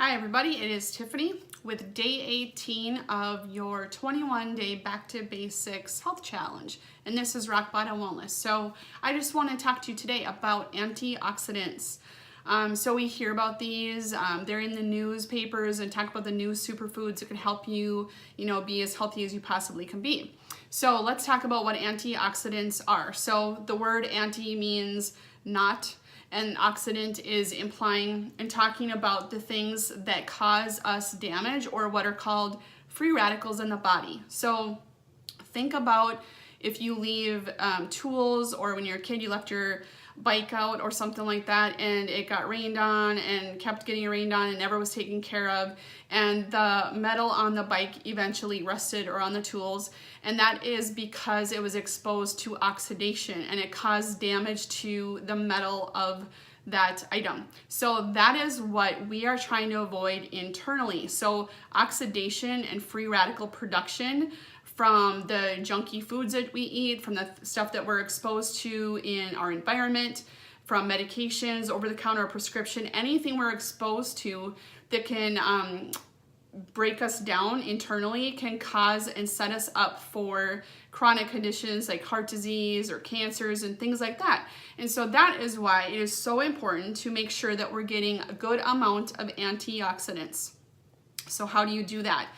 Hi everybody, it is Tiffany with day 18 of your 21-day Back to Basics Health Challenge, and this is Rock Bottom Wellness. So I just want to talk to you today about antioxidants. So we hear about these, they're in the newspapers and talk about the new superfoods that can help you, be as healthy as you possibly can be. So let's talk about what antioxidants are. So the word anti means not, and oxidant is implying and talking about the things that cause us damage or what are called free radicals in the body. So think about if you leave tools, or when you're a kid you left your bike out or something like that and it got rained on and kept getting rained on and never was taken care of, and the metal on the bike eventually rusted, or on the tools, and that is because it was exposed to oxidation and it caused damage to the metal of that item. So that is what we are trying to avoid internally. So oxidation and free radical production from the junky foods that we eat, from the stuff that we're exposed to in our environment, from medications, over-the-counter, prescription, anything we're exposed to that can break us down internally can cause and set us up for chronic conditions like heart disease or cancers and things like that. And so that is why it is so important to make sure that we're getting a good amount of antioxidants. So how do you do that?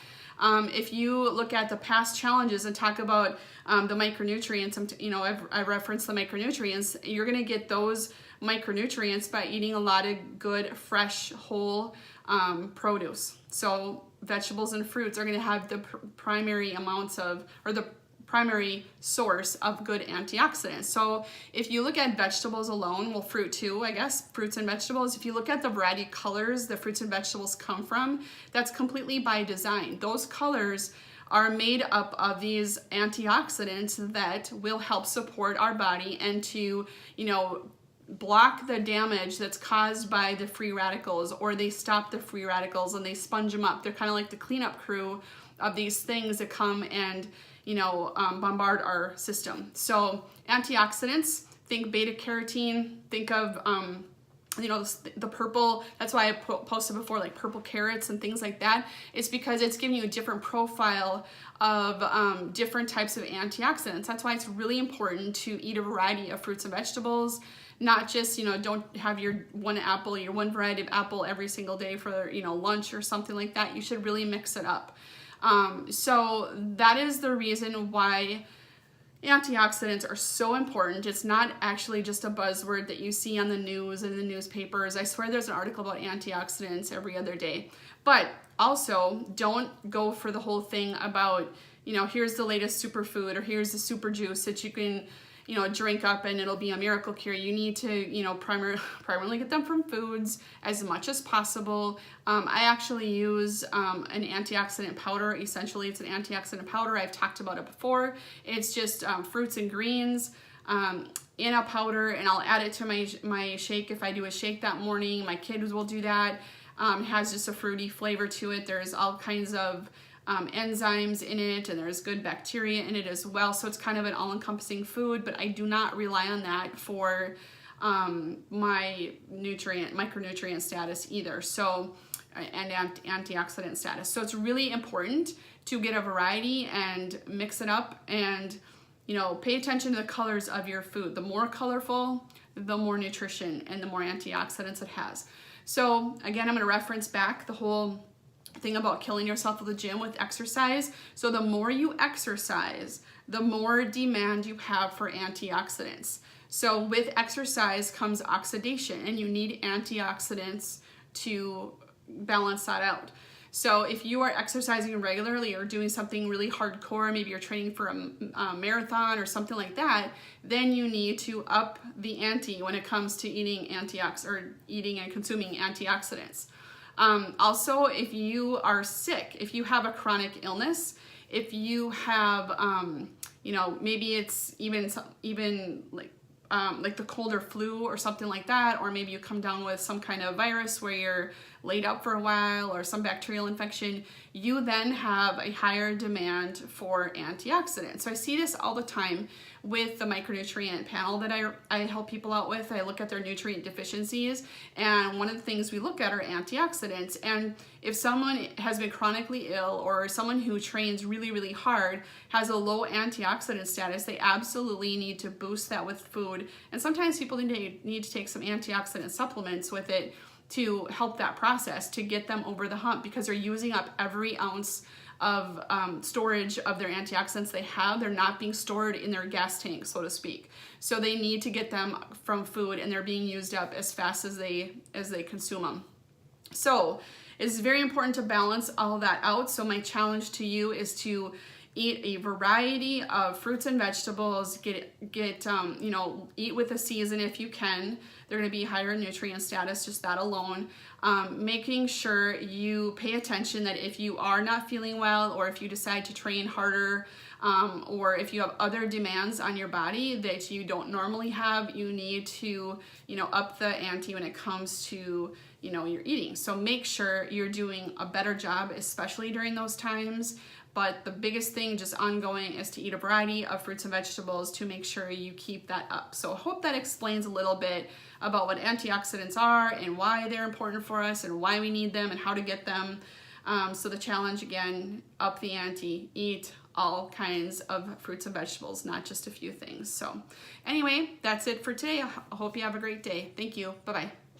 If you look at the past challenges and talk about the micronutrients, I referenced the micronutrients, you're going to get those micronutrients by eating a lot of good, fresh, whole produce. So vegetables and fruits are going to have the primary amounts of, or the primary source of good antioxidants. So if you look at vegetables alone, well, fruit too, I guess, fruits and vegetables, if you look at the variety of colors the fruits and vegetables come from, that's completely by design. Those colors are made up of these antioxidants that will help support our body and to, block the damage that's caused by the free radicals, or they stop the free radicals and they sponge them up. They're kind of like the cleanup crew of these things that come and bombard our system. So antioxidants, think beta carotene, think of the purple. That's why I posted before, like purple carrots and things like that. It's because it's giving you a different profile of different types of antioxidants. That's why it's really important to eat a variety of fruits and vegetables. Not just, don't have your one variety of apple every single day for, lunch or something like that. You should really mix it up. So that is the reason why antioxidants are so important. It's not actually just a buzzword that you see on the news and the newspapers. I swear there's an article about antioxidants every other day. But also, don't go for the whole thing about, here's the latest superfood, or here's the super juice that you can drink up and it'll be a miracle cure. You need to, primarily get them from foods as much as possible. I actually use an antioxidant powder. Essentially, it's an antioxidant powder. I've talked about it before. It's just fruits and greens in a powder, and I'll add it to my shake if I do a shake that morning. My kids will do that. It has just a fruity flavor to it. There's all kinds of enzymes in it, and there's good bacteria in it as well. So it's kind of an all-encompassing food, but I do not rely on that for my micronutrient status either. So, and antioxidant status. So it's really important to get a variety and mix it up, and pay attention to the colors of your food. The more colorful, the more nutrition and the more antioxidants it has. So again, I'm going to reference back the whole thing about killing yourself at the gym with exercise. So the more you exercise, the more demand you have for antioxidants. So with exercise comes oxidation, and you need antioxidants to balance that out. So if you are exercising regularly or doing something really hardcore, maybe you're training for a marathon or something like that, then you need to up the ante when it comes to eating and consuming antioxidants. Also, if you are sick, if you have a chronic illness, if you have, maybe it's even like the cold or flu or something like that, or maybe you come down with some kind of virus where you're laid up for a while, or some bacterial infection, you then have a higher demand for antioxidants. So I see this all the time with the micronutrient panel that I help people out with. I look at their nutrient deficiencies, and one of the things we look at are antioxidants. And if someone has been chronically ill, or someone who trains really, really hard has a low antioxidant status, they absolutely need to boost that with food. And sometimes people need to take some antioxidant supplements with it to help that process, to get them over the hump, because they're using up every ounce of storage of their antioxidants they have. They're not being stored in their gas tank, so to speak. So they need to get them from food, and they're being used up as fast as they consume them. So it's very important to balance all of that out. So my challenge to you is to eat a variety of fruits and vegetables. Eat with the season if you can. They're going to be higher in nutrient status, just that alone. Making sure you pay attention that if you are not feeling well, or if you decide to train harder, or if you have other demands on your body that you don't normally have, you need to, up the ante when it comes to, your eating. So make sure you're doing a better job, especially during those times. But the biggest thing just ongoing is to eat a variety of fruits and vegetables to make sure you keep that up. So I hope that explains a little bit about what antioxidants are and why they're important for us and why we need them and how to get them. So the challenge, again, up the ante, eat all kinds of fruits and vegetables, not just a few things. So anyway, that's it for today. I hope you have a great day. Thank you. Bye-bye.